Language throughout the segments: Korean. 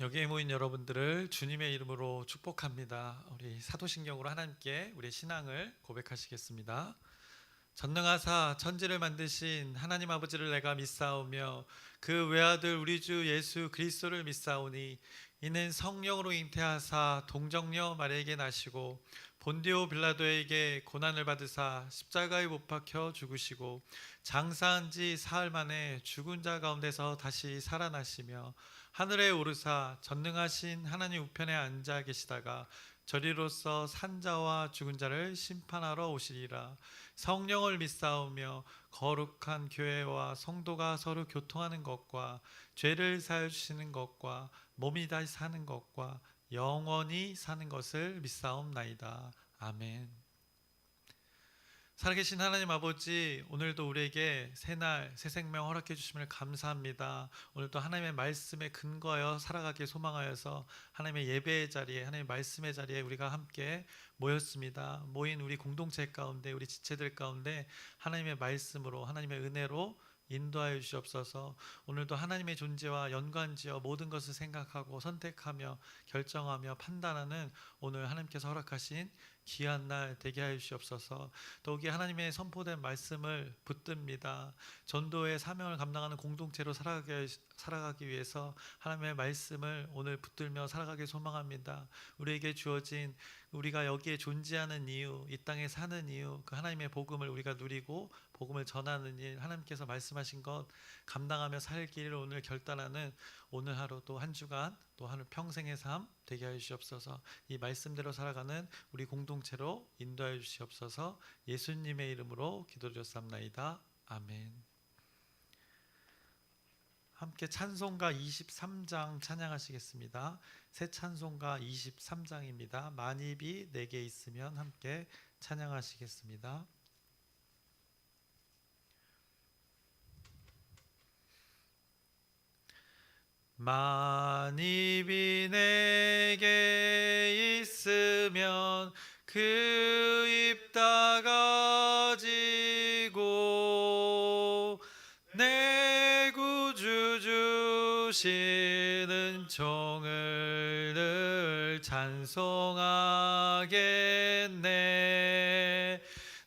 여기에 모인 여러분들을 주님의 이름으로 축복합니다. 우리 사도신경으로 하나님께 우리의 신앙을 고백하시겠습니다. 전능하사 천지를 만드신 하나님 아버지를 내가 믿사오며 그 외아들 우리 주 예수 그리스도를 믿사오니 이는 성령으로 잉태하사 동정녀 마리아에게 나시고 본디오 빌라도에게 고난을 받으사 십자가에 못 박혀 죽으시고 장사한 지 사흘 만에 죽은 자 가운데서 다시 살아나시며 하늘에 오르사 전능하신 하나님 우편에 앉아 계시다가 저리로서 산자와 죽은 자를 심판하러 오시리라. 성령을 믿사오며 거룩한 교회와 성도가 서로 교통하는 것과 죄를 사하여 주시는 것과 몸이 다시 사는 것과 영원히 사는 것을 믿사옵나이다. 아멘. 살아계신 하나님 아버지, 오늘도 우리에게 새날 새 생명 허락해 주심을 감사합니다. 오늘도 하나님의 말씀에 근거하여 살아가기에 소망하여서 하나님의 예배의 자리에, 하나님의 말씀의 자리에 우리가 함께 모였습니다. 모인 우리 공동체 가운데, 우리 지체들 가운데 하나님의 말씀으로, 하나님의 은혜로 인도하여 주시옵소서. 오늘도 하나님의 존재와 연관지어 모든 것을 생각하고 선택하며 결정하며 판단하는 오늘 하나님께서 허락하신 귀한 날 되게 하여 주시옵소서. 더욱이 하나님의 선포된 말씀을 붙듭니다. 전도의 사명을 감당하는 공동체로 살아가기 위해서 하나님의 말씀을 오늘 붙들며 살아가길 소망합니다. 우리에게 주어진, 우리가 여기에 존재하는 이유, 이 땅에 사는 이유, 그 하나님의 복음을 우리가 누리고 복음을 전하는 일, 하나님께서 말씀하신 것 감당하며 살기를 오늘 결단하는 오늘 하루, 또 한 주간, 또 하루 평생의 삶 되게 하여 주시옵소서. 이 말씀대로 살아가는 우리 공동체로 인도하여 주시옵소서. 예수님의 이름으로 기도드렸사옵나이다. 아멘. 함께 찬송가 23장 찬양하시겠습니다. 새 찬송가 23장입니다. 만입이 내게 있으면 함께 찬양하시겠습니다. 만입이 내게 있으면 그 입 다가지고 내 구주 주시는 종을 늘 찬송하겠네.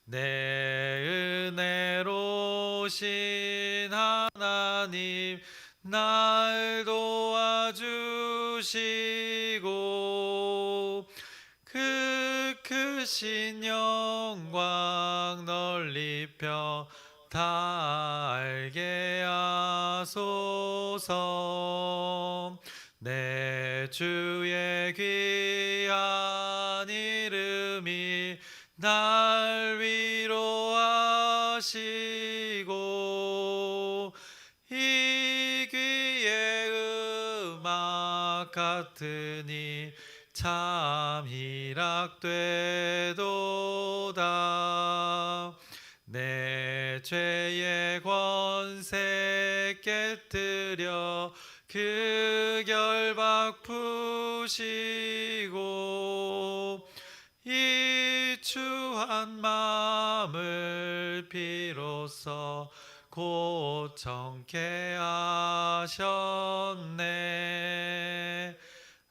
내 은혜로우신 하나님 날 도와주시고 그 크신 영광 널리 펴 다 알게 하소서. 내 주의 귀한 이름이 날 위로하시고 이 귀의 음악 같으니 참 희락되도다. 내 죄의 권세 깨뜨려 그 결박 푸시고 이 추한 마음을 비로소 곧 정케 하셨네.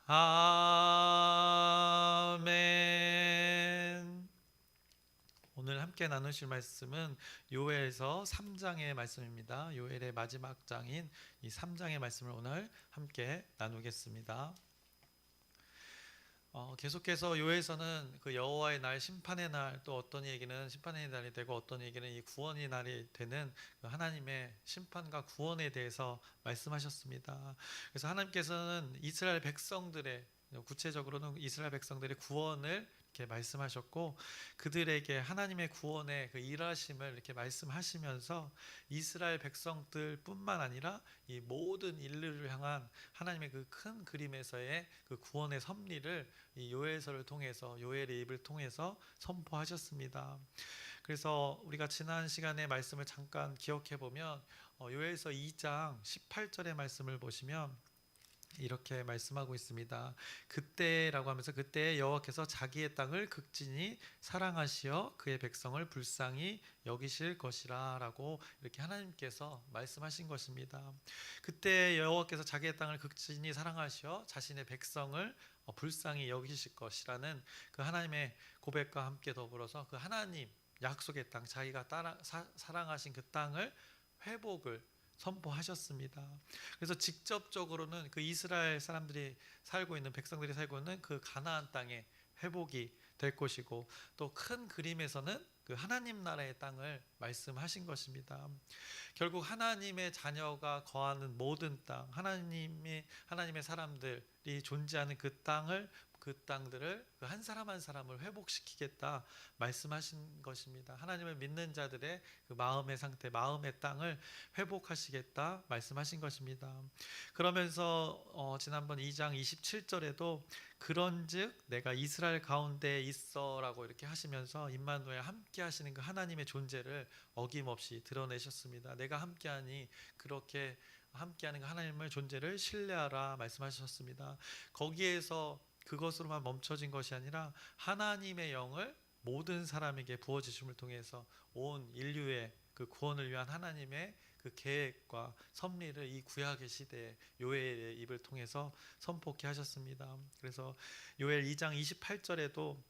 아멘. 오늘 함께 나누실 말씀은 요엘서 3장의 말씀입니다. 요엘의 마지막 장인 이 3장의 말씀을 오늘 함께 나누겠습니다. 계속해서 요엘서는 그 여호와의 날, 심판의 날, 또 어떤 얘기는 심판의 날이 되고 어떤 얘기는 이 구원의 날이 되는 그 하나님의 심판과 구원에 대해서 말씀하셨습니다. 그래서 하나님께서는 이스라엘 백성들의, 구체적으로는 이스라엘 백성들의 구원을 이렇게 말씀하셨고 그들에게 하나님의 구원의 그 일하심을 이렇게 말씀하시면서 이스라엘 백성들뿐만 아니라 이 모든 인류를 향한 하나님의 그 큰 그림에서의 그 구원의 섭리를 이 요엘서를 통해서, 요엘의 입을 통해서 선포하셨습니다. 그래서 우리가 지난 시간의 말씀을 잠깐 기억해 보면 요엘서 2장 18절의 말씀을 보시면 이렇게 말씀하고 있습니다. 그때라고 하면서 그때 여호와께서 자기의 땅을 극진히 사랑하시어 그의 백성을 불쌍히 여기실 것이라라고 이렇게 하나님께서 말씀하신 것입니다. 그때 여호와께서 자기의 땅을 극진히 사랑하시어 자신의 백성을 불쌍히 여기실 것이라는 그 하나님의 고백과 함께 더불어서 그 하나님 약속의 땅, 자기가 사랑하신 그 땅을 회복을 선포하셨습니다. 그래서 직접적으로는 그 이스라엘 사람들이 살고 있는, 백성들이 살고 있는 그 가나안 땅의 회복이 될 것이고, 또 큰 그림에서는 그 하나님 나라의 땅을 말씀하신 것입니다. 결국 하나님의 자녀가 거하는 모든 땅, 하나님의 사람들이 존재하는 그 땅들을 그 한 사람 한 사람을 회복시키겠다 말씀하신 것입니다. 하나님을 믿는 자들의 그 마음의 상태, 마음의 땅을 회복하시겠다 말씀하신 것입니다. 그러면서 지난번 2장 27절에도 그런즉 내가 이스라엘 가운데 있어라고 이렇게 하시면서 임마누엘 함께 하시는 그 하나님의 존재를 어김없이 드러내셨습니다. 내가 함께하니 그렇게 함께하는 그 하나님의 존재를 신뢰하라 말씀하셨습니다. 거기에서 그것으로만 멈춰진 것이 아니라 하나님의 영을 모든 사람에게 부어주심을 통해서 온 인류의 그 구원을 위한 하나님의 그 계획과 섭리를 이 구약의 시대에 요엘의 입을 통해서 선포케 하셨습니다. 그래서 요엘 2장 28절에도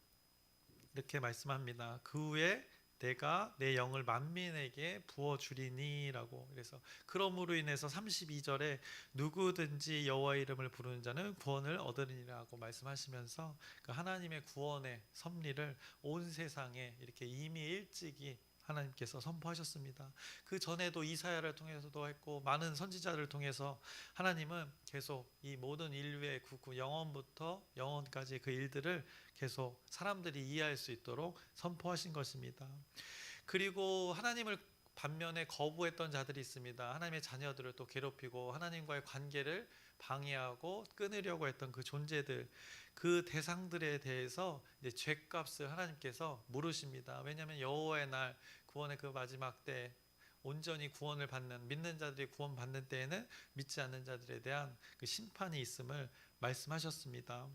이렇게 말씀합니다. 그 후에 내가 내 영을 만민에게 부어주리니라고. 그래서 그러므로 인해서 32절에 누구든지 여호와의 이름을 부르는 자는 구원을 얻으리라고 말씀하시면서 그 하나님의 구원의 섭리를 온 세상에 이렇게 이미 일찍이 하나님께서 선포하셨습니다. 그 전에도 이사야를 통해서도 했고 많은 선지자를 통해서 하나님은 계속 이 모든 인류의 영원부터 영원까지 그 일들을 계속 사람들이 이해할 수 있도록 선포하신 것입니다. 그리고 하나님을 반면에 거부했던 자들이 있습니다. 하나님의 자녀들을 또 괴롭히고 하나님과의 관계를 방해하고 끊으려고 했던 그 존재들, 그 대상들에 대해서 이제 죄값을 하나님께서 물으십니다. 왜냐하면 여호와의 날, 구원의 그 마지막 때 온전히 구원을 받는, 믿는 자들이 구원받는 때에는 믿지 않는 자들에 대한 그 심판이 있음을 말씀하셨습니다.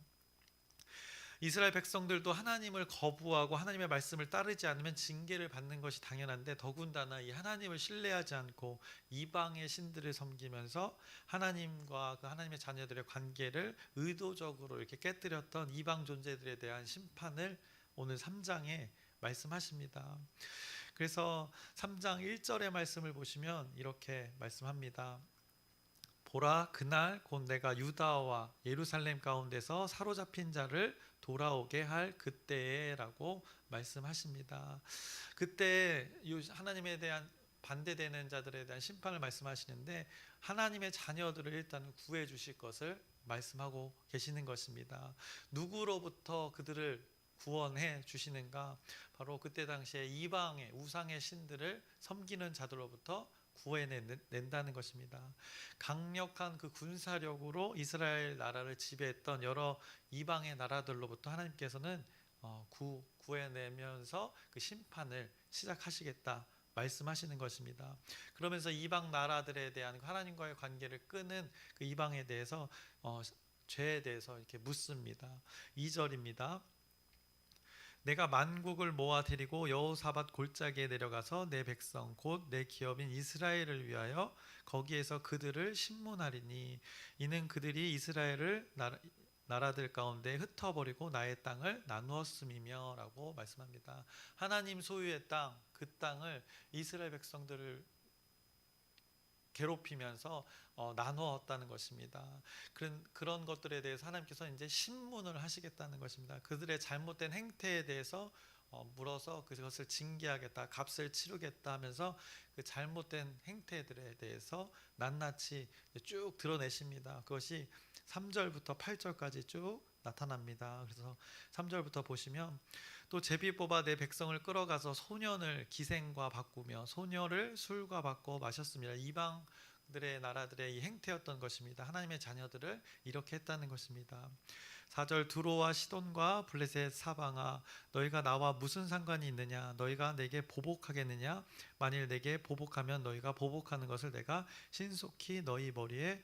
이스라엘 백성들도 하나님을 거부하고 하나님의 말씀을 따르지 않으면 징계를 받는 것이 당연한데, 더군다나 이 하나님을 신뢰하지 않고 이방의 신들을 섬기면서 하나님과 그 하나님의 자녀들의 관계를 의도적으로 이렇게 깨뜨렸던 이방 존재들에 대한 심판을 오늘 3장에 말씀하십니다. 그래서 3장 1절의 말씀을 보시면 이렇게 말씀합니다. 보라, 그날 곧 내가 유다와 예루살렘 가운데서 사로잡힌 자를 돌아오게 할 그때라고 말씀하십니다. 그때 하나님에 대한 반대되는 자들에 대한 심판을 말씀하시는데, 하나님의 자녀들을 일단 구해 주실 것을 말씀하고 계시는 것입니다. 누구로부터 그들을 구원해 주시는가? 바로 그때 당시에 이방의 우상의 신들을 섬기는 자들로부터 구해낸다는 것입니다. 강력한 그 군사력으로 이스라엘 나라를 지배했던 여러 이방의 나라들로부터 하나님께서는 구해내면서 그 심판을 시작하시겠다 말씀하시는 것입니다. 그러면서 이방 나라들에 대한 하나님과의 관계를 끄는 그 이방에 대해서 죄에 대해서 이렇게 묻습니다. 2절입니다. 내가 만국을 모아 데리고 여호사밧 골짜기에 내려가서 내 백성 곧 내 기업인 이스라엘을 위하여 거기에서 그들을 신문하리니 이는 그들이 이스라엘을 나라들 가운데 흩어버리고 나의 땅을 나누었음이며 라고 말씀합니다. 하나님 소유의 땅, 그 땅을 이스라엘 백성들을 괴롭히면서 나누었다는 것입니다. 그런 것들에 대해서 하나님께서 이제 신문을 하시겠다는 것입니다. 그들의 잘못된 행태에 대해서 물어서 그것을 징계하겠다, 값을 치르겠다 하면서 그 잘못된 행태들에 대해서 낱낱이 쭉 드러내십니다. 그것이 3절부터 8절까지 쭉 나타납니다. 그래서 3절부터 보시면 또 제비 뽑아 내 백성을 끌어가서 소년을 기생과 바꾸며 소녀를 술과 바꿔 마셨습니다. 이방들의 나라들의 이 행태였던 것입니다. 하나님의 자녀들을 이렇게 했다는 것입니다. 4절 두로와 시돈과 블레셋 사방아 너희가 나와 무슨 상관이 있느냐? 너희가 내게 보복하겠느냐? 만일 내게 보복하면 너희가 보복하는 것을 내가 신속히 너희 머리에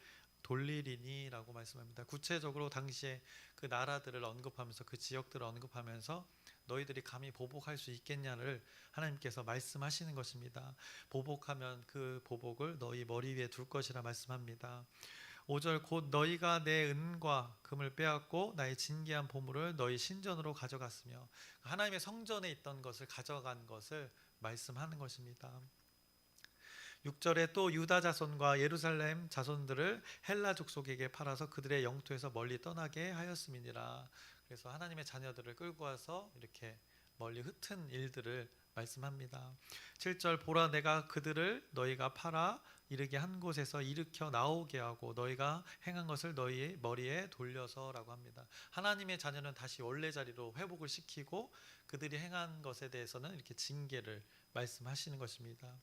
돌리리니라고 말씀합니다. 구체적으로 당시에 그 나라들을 언급하면서 그 지역들을 언급하면서 너희들이 감히 보복할 수 있겠냐를 하나님께서 말씀하시는 것입니다. 보복하면 그 보복을 너희 머리 위에 둘 것이라 말씀합니다. 5절 곧 너희가 내 은과 금을 빼앗고 나의 진귀한 보물을 너희 신전으로 가져갔으며 하나님의 성전에 있던 것을 가져간 것을 말씀하는 것입니다. 6절에 또 유다 자손과 예루살렘 자손들을 헬라 족속에게 팔아서 그들의 영토에서 멀리 떠나게 하였음이니라. 그래서 하나님의 자녀들을 끌고 와서 이렇게 멀리 흩은 일들을 말씀합니다. 7절 보라 내가 그들을 너희가 팔아 이르게 한 곳에서 일으켜 나오게 하고 너희가 행한 것을 너희의 머리에 돌려서라고 합니다. 하나님의 자녀는 다시 원래 자리로 회복을 시키고 그들이 행한 것에 대해서는 이렇게 징계를 말씀하시는 것입니다.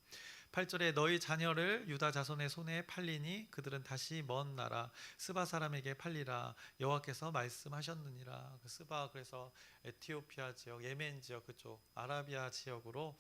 8절에 너희 자녀를 유다 자손의 손에 팔리니 그들은 다시 먼 나라 스바 사람에게 팔리라 여호와께서 말씀하셨느니라. 그 스바 그래서 에티오피아 지역, 예멘 지역 그쪽 아라비아 지역으로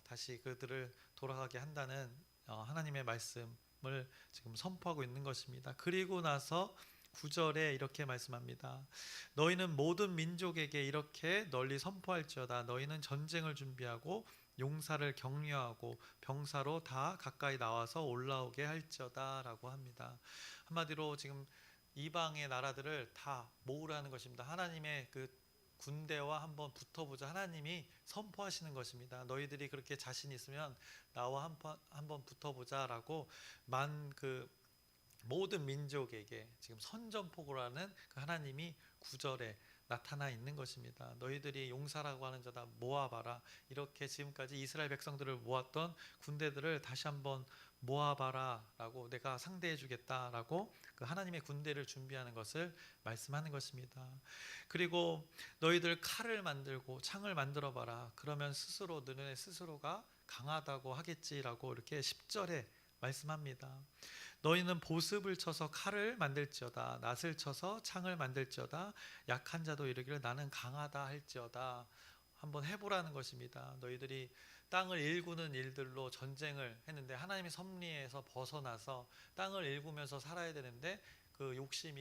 다시 그들을 돌아가게 한다는 하나님의 말씀을 지금 선포하고 있는 것입니다. 그리고 나서 9절에 이렇게 말씀합니다. 너희는 모든 민족에게 이렇게 널리 선포할지어다. 너희는 전쟁을 준비하고 용사를 격려하고 병사로 다 가까이 나와서 올라오게 할지어다 라고 합니다. 한마디로 지금 이방의 나라들을 다 모으라는 것입니다. 하나님의 그 군대와 한번 붙어보자. 하나님이 선포하시는 것입니다. 너희들이 그렇게 자신 있으면 나와 한번 붙어보자라고 그 모든 민족에게 지금 선전포고라는 그 하나님이 9절에 나타나 있는 것입니다. 너희들이 용사라고 하는 자다 모아봐라. 이렇게 지금까지 이스라엘 백성들을 모았던 군대들을 다시 한번 모아봐라 라고 내가 상대해 주겠다라고 그 하나님의 군대를 준비하는 것을 말씀하는 것입니다. 그리고 너희들 칼을 만들고 창을 만들어 봐라. 그러면 스스로 너네 스스로가 강하다고 하겠지라고 이렇게 10절에 말씀합니다. 너희는 보습을 쳐서 칼을 만들지어다 낫을 쳐서 창을 만들지어다 약한 자도 이르기를 나는 강하다 할지어다. 한번 해보라는 것입니다. 너희들이 땅을 일구는 일들로 전쟁을 했는데 하나님의 섭리에서 벗어나서 땅을 일구면서 살아야 되는데 그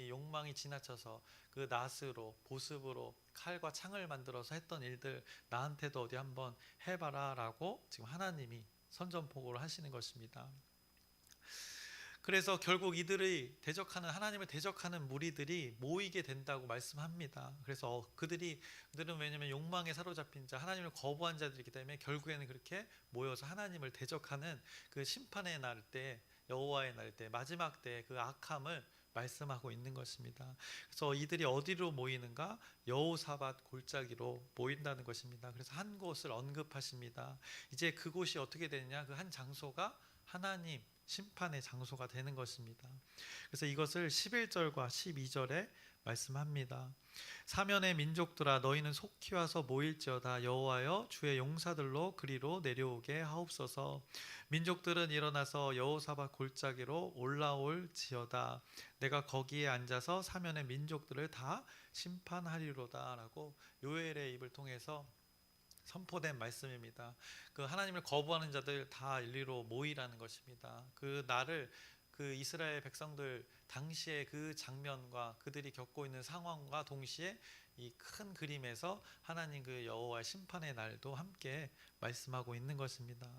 욕망이 지나쳐서 그 낫으로 보습으로 칼과 창을 만들어서 했던 일들 나한테도 어디 한번 해봐라 라고 지금 하나님이 선전포고를 하시는 것입니다. 그래서 결국 이들을 하나님을 대적하는 무리들이 모이게 된다고 말씀합니다. 그래서 그들은 왜냐하면 욕망에 사로잡힌 자, 하나님을 거부한 자들이기 때문에 결국에는 그렇게 모여서 하나님을 대적하는 그 심판의 날 때, 여호와의 날 때, 마지막 때 그 악함을 말씀하고 있는 것입니다. 그래서 이들이 어디로 모이는가? 여호사밧 골짜기로 모인다는 것입니다. 그래서 한 곳을 언급하십니다. 이제 그곳이 어떻게 되느냐? 그 한 장소가 하나님 심판의 장소가 되는 것입니다. 그래서 이것을 11절과 12절에 말씀합니다. 사면의 민족들아 너희는 속히 와서 모일지어다 여호와여 주의 용사들로 그리로 내려오게 하옵소서. 민족들은 일어나서 여호사밧 골짜기로 올라올지어다 내가 거기에 앉아서 사면의 민족들을 다 심판하리로다 라고 요엘의 입을 통해서 선포된 말씀입니다. 그 하나님을 거부하는 자들 다 일리로 모이라는 것입니다. 그 날을 그 이스라엘 백성들 당시의 그 장면과 그들이 겪고 있는 상황과 동시에 이 큰 그림에서 하나님 그 여호와의 심판의 날도 함께 말씀하고 있는 것입니다.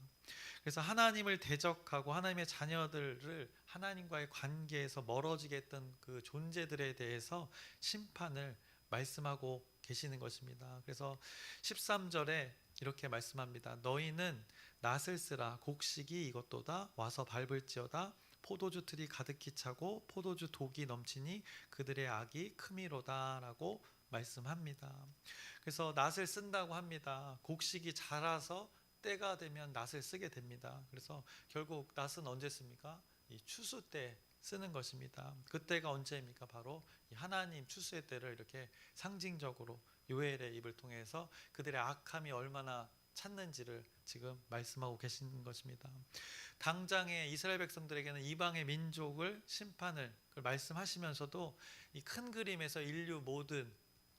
그래서 하나님을 대적하고 하나님의 자녀들을 하나님과의 관계에서 멀어지게 했던 그 존재들에 대해서 심판을 말씀하고 계시는 것입니다. 그래서 13절에 이렇게 말씀합니다. 너희는 낫을 쓰라 곡식이 이것도다 와서 밟을지어다 포도주 틀이 가득히 차고 포도주 독이 넘치니 그들의 악이 크미로다 라고 말씀합니다. 그래서 낫을 쓴다고 합니다. 곡식이 자라서 때가 되면 낫을 쓰게 됩니다. 그래서 결국 낫은 언제 씁니까? 이 추수 때 쓰는 것입니다. 그때가 언제입니까? 바로 이 하나님 추수의 때를 이렇게 상징적으로 요엘의 입을 통해서 그들의 악함이 얼마나 찼는지를 지금 말씀하고 계신 것입니다. 당장에 이스라엘 백성들에게는 이방의 민족을 심판을 말씀하시면서도 이 큰 그림에서 인류 모든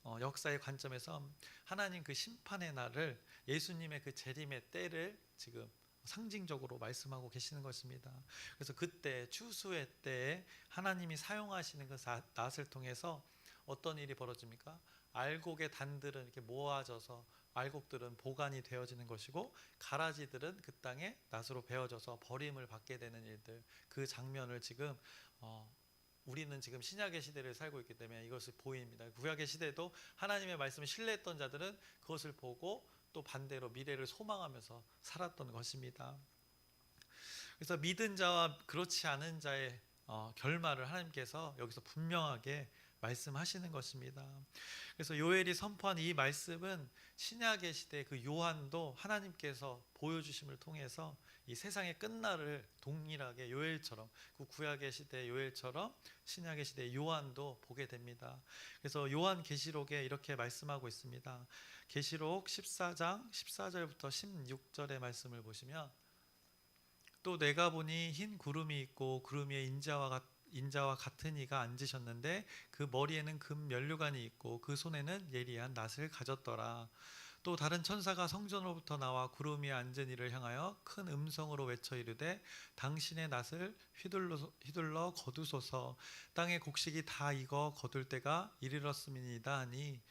역사의 관점에서 하나님 그 심판의 날을 예수님의 그 재림의 때를 지금 상징적으로 말씀하고 계시는 것입니다. 그래서 그때 추수의 때에 하나님이 사용하시는 그 낫을 통해서 어떤 일이 벌어집니까? 알곡의 단들은 이렇게 모아져서 알곡들은 보관이 되어지는 것이고 가라지들은 그 땅에 낫으로 베어져서 버림을 받게 되는 일들, 그 장면을 지금 우리는 지금 신약의 시대를 살고 있기 때문에 이것을 보입니다. 구약의 시대도 하나님의 말씀을 신뢰했던 자들은 그것을 보고 또 반대로 미래를 소망하면서 살았던 것입니다. 그래서 믿은 자와 그렇지 않은 자의 결말을 하나님께서 여기서 분명하게 말씀하시는 것입니다. 그래서 요엘이 선포한 이 말씀은 신약의 시대 그 요한도 하나님께서 보여주심을 통해서 이 세상의 끝날을 동일하게 요엘처럼, 그 구약의 시대 요엘처럼 신약의 시대 요한도 보게 됩니다. 그래서 요한 계시록에 이렇게 말씀하고 있습니다. 계시록 14장 14절부터 16절의 말씀을 보시면, 또 내가 보니 흰 구름이 있고 구름 위에 인자와 같은 이가 앉으셨는데 그 머리에는 금 면류관이 있고 그 손에는 예리한 낫을 가졌더라. 또 다른 천사가 성전으로부터 나와 구름 위에 앉은 이를 향하여 큰 음성으로 외쳐 이르되 당신의 낫을 휘둘러 거두소서. 땅의 곡식이 다 익어 거둘 때가 이르렀음이니이다 하니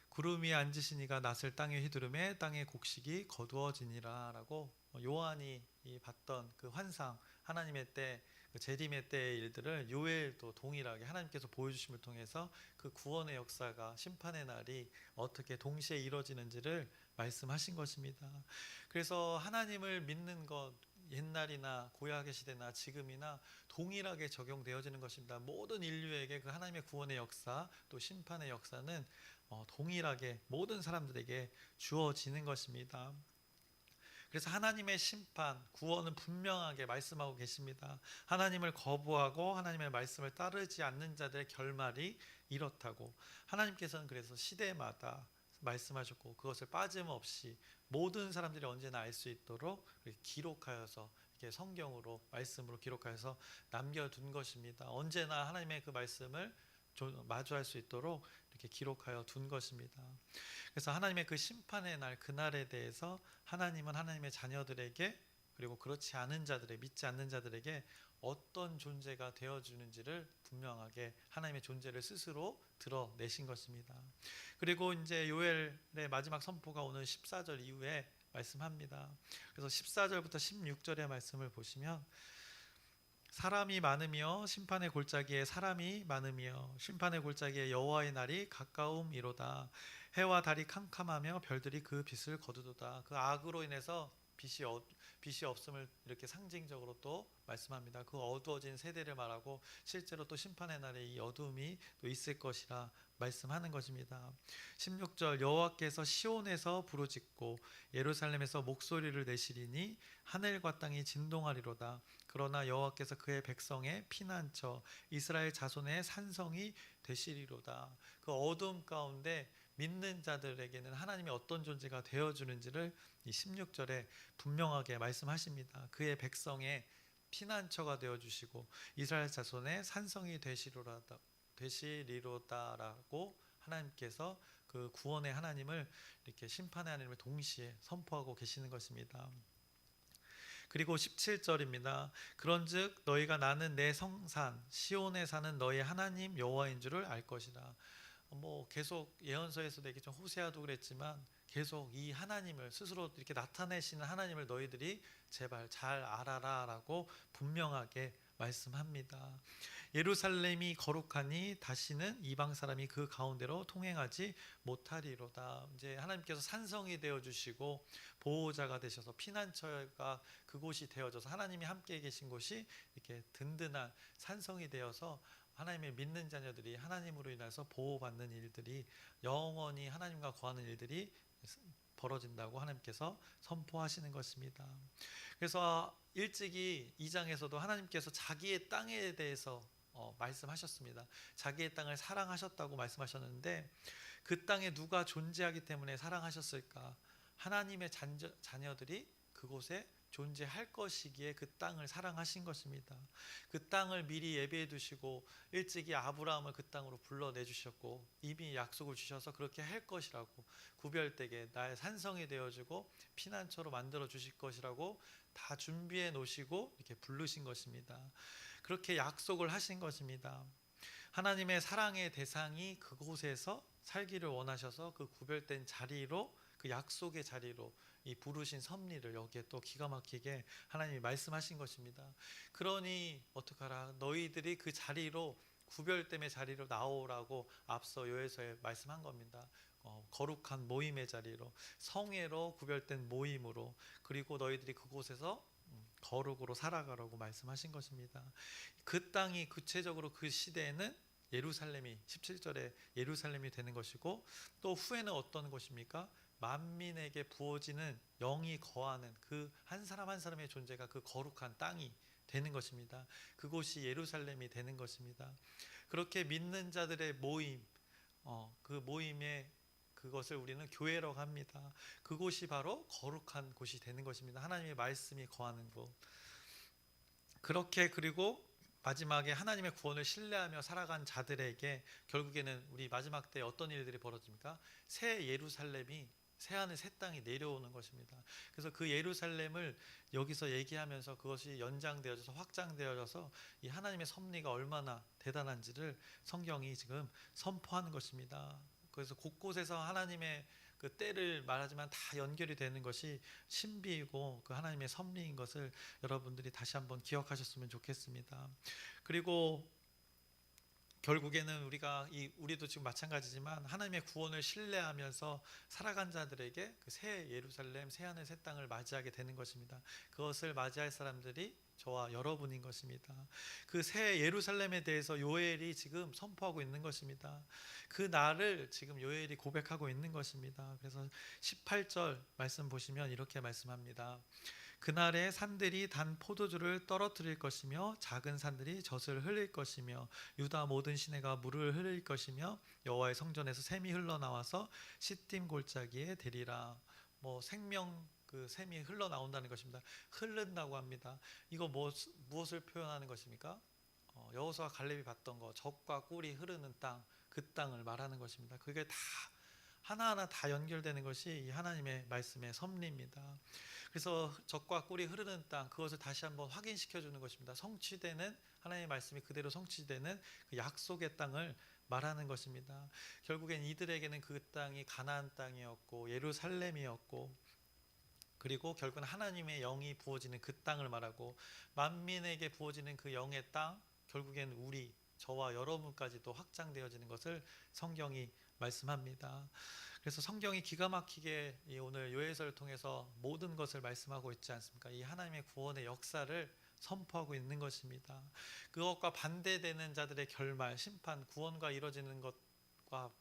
구름 위에 앉으신 이가 낫을 땅에 휘두르매 땅의 곡식이 거두어지니라. 라고 요한이 봤던 그 환상, 하나님의 때, 그 재림의 때의 일들을 요엘도 동일하게 하나님께서 보여주심을 통해서 그 구원의 역사가, 심판의 날이 어떻게 동시에 이루어지는지를 말씀하신 것입니다. 그래서 하나님을 믿는 것, 옛날이나 구약의 시대나 지금이나 동일하게 적용되어지는 것입니다. 모든 인류에게 그 하나님의 구원의 역사, 또 심판의 역사는 동일하게 모든 사람들에게 주어지는 것입니다. 그래서 하나님의 심판, 구원은 분명하게 말씀하고 계십니다. 하나님을 거부하고 하나님의 말씀을 따르지 않는 자들의 결말이 이렇다고. 하나님께서는 그래서 시대마다 말씀하셨고 그것을 빠짐없이 모든 사람들이 언제나 알 수 있도록 기록하여서 이렇게 성경으로 말씀으로 기록하여서 남겨둔 것입니다. 언제나 하나님의 그 말씀을 마주할 수 있도록 이렇게 기록하여 둔 것입니다. 그래서 하나님의 그 심판의 날, 그날에 대해서 하나님은 하나님의 자녀들에게, 그리고 그렇지 않은 자들에게, 믿지 않는 자들에게 어떤 존재가 되어주는지를 분명하게 하나님의 존재를 스스로 드러내신 것입니다. 그리고 이제 요엘의 마지막 선포가 오늘 14절 이후에 말씀합니다. 그래서 14절부터 16절의 말씀을 보시면, 사람이 많으며 심판의 골짜기에 사람이 많으며 심판의 골짜기에 여호와의 날이 가까움이로다. 해와 달이 캄캄하며 별들이 그 빛을 거두도다. 그 악으로 인해서 빛이 없음을 이렇게 상징적으로 또 말씀합니다. 그 어두워진 세대를 말하고 실제로 또 심판의 날에 이 어둠이 또 있을 것이라 말씀하는 것입니다. 16절, 여호와께서 시온에서 부르짖고 예루살렘에서 목소리를 내시리니 하늘과 땅이 진동하리로다. 그러나 여호와께서 그의 백성의 피난처 이스라엘 자손의 산성이 되시리로다. 그 어둠 가운데 믿는 자들에게는 하나님이 어떤 존재가 되어주는지를 이 16절에 분명하게 말씀하십니다. 그의 백성의 피난처가 되어주시고 이스라엘 자손의 산성이 되시리로다라고 하나님께서 그 구원의 하나님을, 이렇게 심판의 하나님을 동시에 선포하고 계시는 것입니다. 그리고 17절입니다. 그런즉 너희가 나는 내 성산 시온에 사는 너희 하나님 여호와인 줄을 알 것이라. 계속 예언서에서도 얘기 좀, 호세아도 그랬지만 계속 이 하나님을 스스로 이렇게 나타내시는 하나님을 너희들이 제발 잘 알아라라고 분명하게 말씀합니다. 예루살렘이 거룩하니 다시는 이방 사람이 그 가운데로 통행하지 못하리로다. 이제 하나님께서 산성이 되어 주시고 보호자가 되셔서 피난처가 그곳이 되어져서 하나님이 함께 계신 곳이 이렇게 든든한 산성이 되어서 하나님의 믿는 자녀들이 하나님으로 인해서 보호받는 일들이, 영원히 하나님과 거하는 일들이 벌어진다고 하나님께서 선포하시는 것입니다. 그래서 일찍이 2장에서도 하나님께서 자기의 땅에 대해서 말씀하셨습니다. 자기의 땅을 사랑하셨다고 말씀하셨는데, 그 땅에 누가 존재하기 때문에 사랑하셨을까? 하나님의 자녀들이 그곳에 존재할 것이기에 그 땅을 사랑하신 것입니다. 그 땅을 미리 예비해 두시고 일찍이 아브라함을 그 땅으로 불러내 주셨고 이미 약속을 주셔서 그렇게 할 것이라고, 구별되게 나의 산성이 되어주고 피난처로 만들어 주실 것이라고 다 준비해 놓으시고 이렇게 부르신 것입니다. 그렇게 약속을 하신 것입니다. 하나님의 사랑의 대상이 그곳에서 살기를 원하셔서 그 구별된 자리로, 그 약속의 자리로 이 부르신 섭리를 여기에 또 기가 막히게 하나님이 말씀하신 것입니다. 그러니 어떡하라, 너희들이 그 자리로, 구별됨의 자리로 나오라고 앞서 요에서에 말씀한 겁니다. 거룩한 모임의 자리로, 성회로 구별된 모임으로, 그리고 너희들이 그곳에서 거룩으로 살아가라고 말씀하신 것입니다. 그 땅이 구체적으로 그 시대에는 예루살렘이, 17절에 예루살렘이 되는 것이고, 또 후에는 어떤 것입니까? 만민에게 부어지는 영이 거하는 그 한 사람 한 사람의 존재가 그 거룩한 땅이 되는 것입니다. 그곳이 예루살렘이 되는 것입니다. 그렇게 믿는 자들의 모임, 그 모임의 그것을 우리는 교회라고 합니다. 그곳이 바로 거룩한 곳이 되는 것입니다. 하나님의 말씀이 거하는 곳. 그렇게, 그리고 마지막에 하나님의 구원을 신뢰하며 살아간 자들에게 결국에는 우리 마지막 때 어떤 일들이 벌어집니까? 새 예루살렘이, 새하늘 새 땅이 내려오는 것입니다. 그래서 그 예루살렘을 여기서 얘기하면서 그것이 연장되어져서 확장되어져서 이 하나님의 섭리가 얼마나 대단한지를 성경이 지금 선포하는 것입니다. 그래서 곳곳에서 하나님의 그 때를 말하지만 다 연결이 되는 것이 신비이고 그 하나님의 섭리인 것을 여러분들이 다시 한번 기억하셨으면 좋겠습니다. 그리고 결국에는 우리도 지금 마찬가지지만 하나님의 구원을 신뢰하면서 살아간 자들에게 그 새 예루살렘, 새 하늘, 새 땅을 맞이하게 되는 것입니다. 그것을 맞이할 사람들이 저와 여러분인 것입니다. 그 새 예루살렘에 대해서 요엘이 지금 선포하고 있는 것입니다. 그 날을 지금 요엘이 고백하고 있는 것입니다. 그래서 18절 말씀 보시면 이렇게 말씀합니다. 그날에 산들이 단 포도주를 떨어뜨릴 것이며 작은 산들이 젖을 흘릴 것이며 유다 모든 시내가 물을 흘릴 것이며 여호와의 성전에서 샘이 흘러나와서 시딤 골짜기에 되리라. 생명, 그 샘이 흘러나온다는 것입니다. 흐른다고 합니다. 이거 무엇을 표현하는 것입니까? 여호수아 갈렙이 봤던 거, 젖과 꿀이 흐르는 땅, 그 땅을 말하는 것입니다. 그게 다 하나하나 다 연결되는 것이 이 하나님의 말씀의 섭리입니다. 그래서 젖과 꿀이 흐르는 땅, 그것을 다시 한번 확인시켜 주는 것입니다. 성취되는, 하나님의 말씀이 그대로 성취되는 그 약속의 땅을 말하는 것입니다. 결국엔 이들에게는 그 땅이 가나안 땅이었고 예루살렘이었고, 그리고 결국은 하나님의 영이 부어지는 그 땅을 말하고, 만민에게 부어지는 그 영의 땅, 결국엔 저와 여러분까지도 확장되어지는 것을 성경이 말씀합니다. 그래서 성경이 기가 막히게 오늘 요해서를 통해서 모든 것을 말씀하고 있지 않습니까? 이 하나님의 구원의 역사를 선포하고 있는 것입니다. 그것과 반대되는 자들의 결말, 심판, 구원과 이루어지는 것과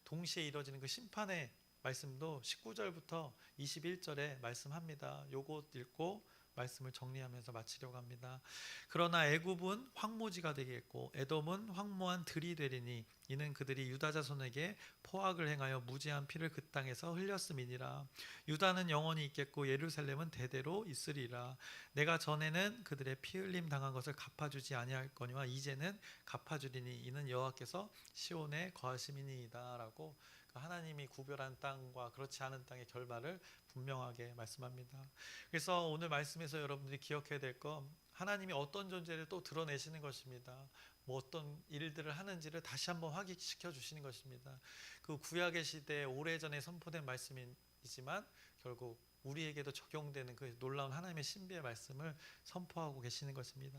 동시에 이루어지는 그 심판의 말씀도 19절부터 21절에 말씀합니다. 요것 읽고 말씀을 정리하면서 마치려고 합니다. 그러나 애굽은 황무지가 되겠고 에돔은 황무한 들이 되리니 이는 그들이 유다 자손에게 포악을 행하여 무지한 피를 그 땅에서 흘렸음이니라. 유다는 영원히 있겠고 예루살렘은 대대로 있으리라. 내가 전에는 그들의 피 흘림 당한 것을 갚아주지 아니할거니와 이제는 갚아주리니 이는 여호와께서 시온에 거하심이니이다 라고 하나님이 구별한 땅과 그렇지 않은 땅의 결말을 분명하게 말씀합니다. 그래서 오늘 말씀에서 여러분들이 기억해야 될 건, 하나님이 어떤 존재를 또 드러내시는 것입니다. 어떤 일들을 하는지를 다시 한번 확인시켜 주시는 것입니다. 그 구약의 시대에 오래전에 선포된 말씀이지만 결국 우리에게도 적용되는 그 놀라운 하나님의 신비의 말씀을 선포하고 계시는 것입니다.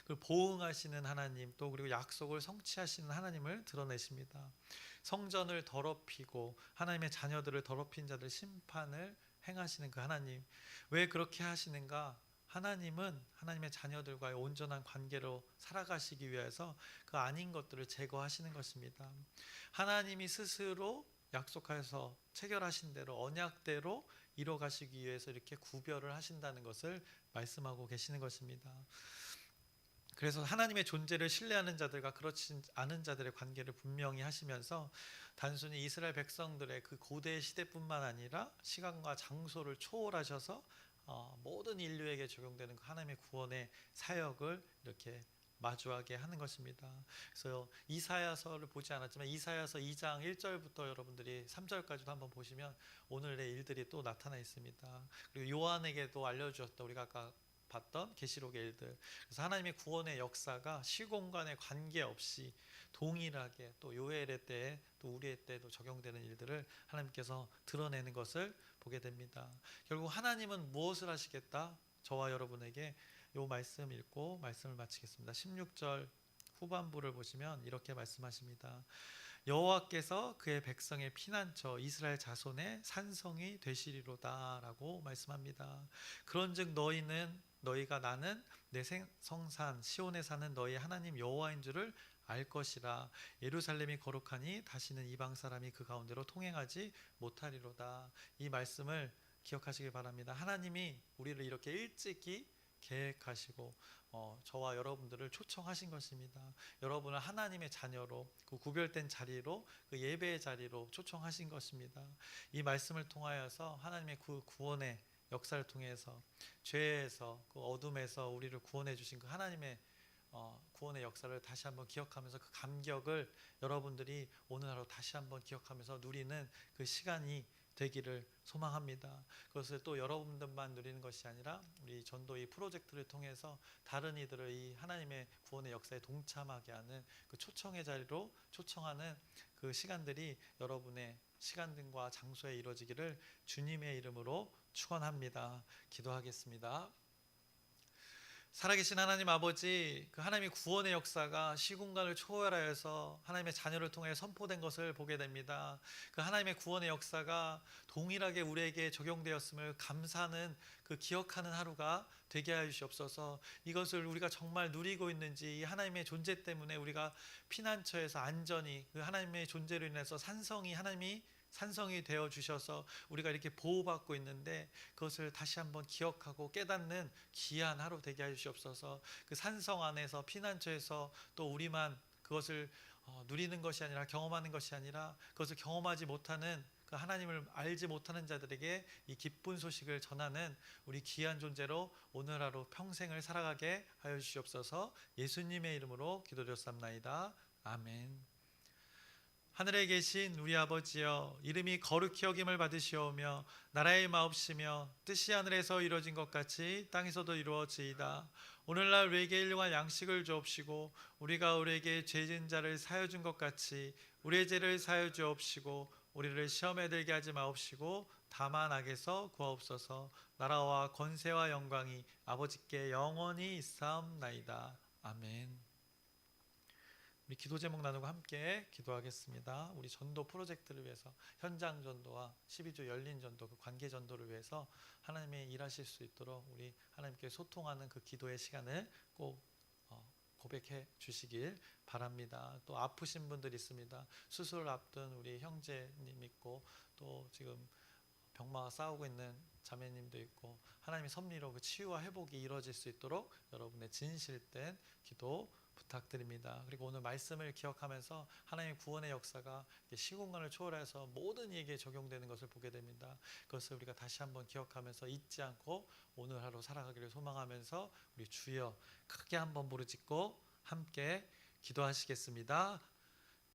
그 보응하시는 하나님, 또 그리고 약속을 성취하시는 하나님을 드러내십니다. 성전을 더럽히고 하나님의 자녀들을 더럽힌 자들 심판을 행하시는 그 하나님, 왜 그렇게 하시는가? 하나님은 하나님의 자녀들과의 온전한 관계로 살아가시기 위해서 그 아닌 것들을 제거하시는 것입니다. 하나님이 스스로 약속하여서 체결하신 대로, 언약대로 이뤄가시기 위해서 이렇게 구별을 하신다는 것을 말씀하고 계시는 것입니다. 그래서 하나님의 존재를 신뢰하는 자들과 그렇지 않은 자들의 관계를 분명히 하시면서 단순히 이스라엘 백성들의 그 고대 시대뿐만 아니라 시간과 장소를 초월하셔서 모든 인류에게 적용되는 그 하나님의 구원의 사역을 이렇게 마주하게 하는 것입니다. 그래서 이사야서를 보지 않았지만 이사야서 2장 1절부터 여러분들이 3절까지도 한번 보시면 오늘의 일들이 또 나타나 있습니다. 그리고 요한에게도 알려주셨다 우리가 아까 봤던 계시록의 일들. 그래서 하나님의 구원의 역사가 시공간에 관계없이 동일하게 또 요엘의 때에 또 우리의 때도 적용되는 일들을 하나님께서 드러내는 것을 보게 됩니다. 결국 하나님은 무엇을 하시겠다? 저와 여러분에게 요 말씀 읽고 말씀을 마치겠습니다. 16절 후반부를 보시면 이렇게 말씀하십니다. 여호와께서 그의 백성의 피난처 이스라엘 자손의 산성이 되시리로다라고 말씀합니다. 그런즉 너희가 나는 내 성산 시온에 사는 너희 하나님 여호와인 줄을 알 것이라. 예루살렘이 거룩하니 다시는 이방 사람이 그 가운데로 통행하지 못하리로다. 이 말씀을 기억하시길 바랍니다. 하나님이 우리를 이렇게 일찍이 계획하시고 저와 여러분들을 초청하신 것입니다. 여러분을 하나님의 자녀로 그 구별된 자리로 그 예배의 자리로 초청하신 것입니다. 이 말씀을 통하여서 하나님의 그 구원의 역사를 통해서 죄에서 그 어둠에서 우리를 구원해 주신 그 하나님의 구원의 역사를 다시 한번 기억하면서 그 감격을 여러분들이 오늘 하루 다시 한번 기억하면서 누리는 그 시간이 되기를 소망합니다. 그것을 또 여러분들만 누리는 것이 아니라 우리 전도 이 프로젝트를 통해서 다른 이들을 이 하나님의 구원의 역사에 동참하게 하는 그 초청의 자리로 초청하는 그 시간들이 여러분의 시간들과 장소에 이루어지기를 주님의 이름으로 축원합니다. 기도하겠습니다. 살아계신 하나님 아버지, 그 하나님의 구원의 역사가 시공간을 초월하여서 하나님의 자녀를 통해 선포된 것을 보게 됩니다. 그 하나님의 구원의 역사가 동일하게 우리에게 적용되었음을 감사하는 그 기억하는 하루가 되게 하여 주시옵소서. 이것을 우리가 정말 누리고 있는지, 이 하나님의 존재 때문에 우리가 피난처에서 안전히 그 하나님의 존재로 인해서 산성이 되어 주셔서 우리가 이렇게 보호받고 있는데 그것을 다시 한번 기억하고 깨닫는 귀한 하루 되게 해 주시옵소서. 그 산성 안에서 피난처에서 또 우리만 그것을 누리는 것이 아니라 경험하는 것이 아니라 그것을 경험하지 못하는 그 하나님을 알지 못하는 자들에게 이 기쁜 소식을 전하는 우리 귀한 존재로 오늘 하루 평생을 살아가게 하여 주시옵소서. 예수님의 이름으로 기도드렸사옵나이다. 아멘. 하늘에 계신 우리 아버지여, 이름이 거룩히 여김을 받으시오며 나라의 마옵시며 뜻이 하늘에서 이루어진 것 같이 땅에서도 이루어지이다. 오늘날 우리에게 일용할 양식을 주옵시고 우리가 우리에게 죄진 자를 사여 준 것 같이 우리의 죄를 사여 주옵시고 우리를 시험에 들게 하지 마옵시고 다만 악에서 구하옵소서. 나라와 권세와 영광이 아버지께 영원히 있사옵나이다. 아멘. 우리 기도 제목 나누고 함께 기도하겠습니다. 우리 전도 프로젝트를 위해서 현장 전도와 12조 열린 전도 그 관계 전도를 위해서 하나님이 일하실 수 있도록 우리 하나님께 소통하는 그 기도의 시간을 꼭 고백해 주시길 바랍니다. 또 아프신 분들 있습니다. 수술을 앞둔 우리 형제님 있고 또 지금 병마와 싸우고 있는 자매님도 있고 하나님의 섭리로 그 치유와 회복이 이루어질 수 있도록 여러분의 진실된 기도 부탁드립니다. 그리고 오늘 말씀을 기억하면서 하나님의 구원의 역사가 시공간을 초월해서 모든 이에게 적용되는 것을 보게 됩니다. 그것을 우리가 다시 한번 기억하면서 잊지 않고 오늘 하루 살아가기를 소망하면서 우리 주여 크게 한번 부르짖고 함께 기도하시겠습니다.